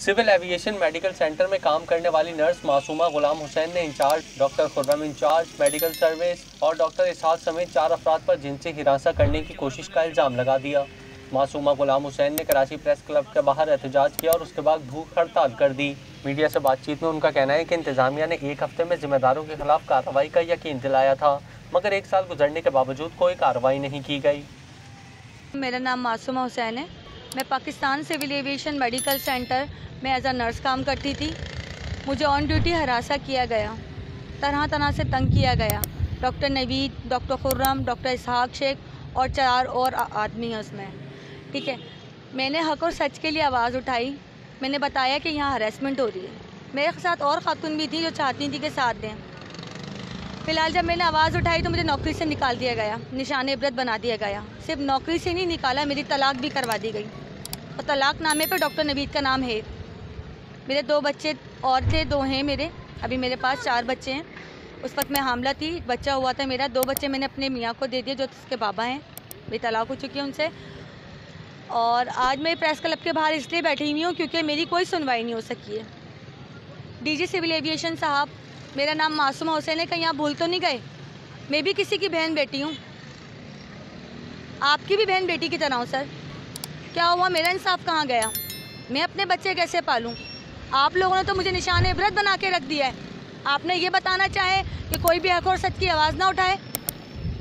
Civil aviation medical centre में काम करने वाली नर्स मासूमा गुलाम हुसैन ने incharge doctor Khurram incharge medical service और डॉक्टर इसहाक समेत 4 अफराद पर जिनसी हिरासत करने की कोशिश का इल्ज़ाम लगा दिया। मासूमा गुलाम हुसैन ने कराची प्रेस क्लब के बाहर एहतजाज किया और उसके बाद भूख हड़ताल कर दी। मीडिया से बातचीत में उनका कहना है कि इंतजामिया ने 1 हफ्ते में जिम्मेदारों के खिलाफ कार्रवाई का यकीन दिलाया था, मगर 1 साल गुजरने के बावजूद कोई कार्रवाई नहीं की गई। मेरा नाम मासूमा हुसैन है। मैं Pakistan civil aviation medical centre में एज अ नर्स काम करती थी। मुझे ऑन ड्यूटी हरासा किया गया, तरह तरह से तंग किया गया। Doctor Naveed, doctor Khurram, doctor Ishaq Sheikh और 4 और आदमी हैं उसमें, ठीक है। मैंने हक और सच के लिए आवाज़ उठाई। मैंने बताया कि यहाँ हरेसमेंट हो रही है। मेरे साथ और ख़ातून भी थी जो चाहती थी कि साथ दें। फ़िलहाल जब मैंने आवाज़ उठाई तो मुझे नौकरी से निकाल दिया गया, निशान इबरत बना दिया गया। सिर्फ नौकरी से नहीं निकाला, मेरी तलाक भी करवा दी गई और तलाकनामे पर डॉक्टर नवीद का नाम है। मेरे 2 बच्चे और थे, 2 हैं मेरे। अभी मेरे पास 4 बच्चे हैं। उस वक्त मैं हामला थी, बच्चा हुआ था मेरा। 2 बच्चे मैंने अपने मियाँ को दे दिए जो उसके बाबा हैं। मेरी तलाक हो चुकी है उनसे। और आज मैं प्रेस क्लब के बाहर इसलिए बैठी हुई हूँ क्योंकि मेरी कोई सुनवाई नहीं हो सकी है। डीजी सिविल एविएशन साहब, मेरा नाम मासूमा हुसैन है, कहीं आप भूल तो नहीं गए? मैं भी किसी की बहन बेटी हूँ, आपकी भी बहन बेटी की तरह हूँ सर। क्या हुआ? मेरा इंसाफ कहाँ गया? मैं अपने बच्चे कैसे पालूँ? आप लोगों ने तो मुझे निशान इबरत बना के रख दिया है। आपने ये बताना चाहे कि कोई भी हक और सच की आवाज़ ना उठाए।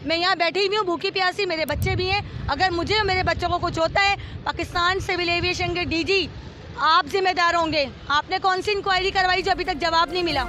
मैं यहाँ बैठी हुई हूँ भूखी प्यासी, मेरे बच्चे भी हैं। अगर मुझे और मेरे बच्चों को कुछ होता है, पाकिस्तान सिविल एविएशन के डीजी आप जिम्मेदार होंगे। आपने कौन सी इंक्वायरी करवाई जो अभी तक जवाब नहीं मिला?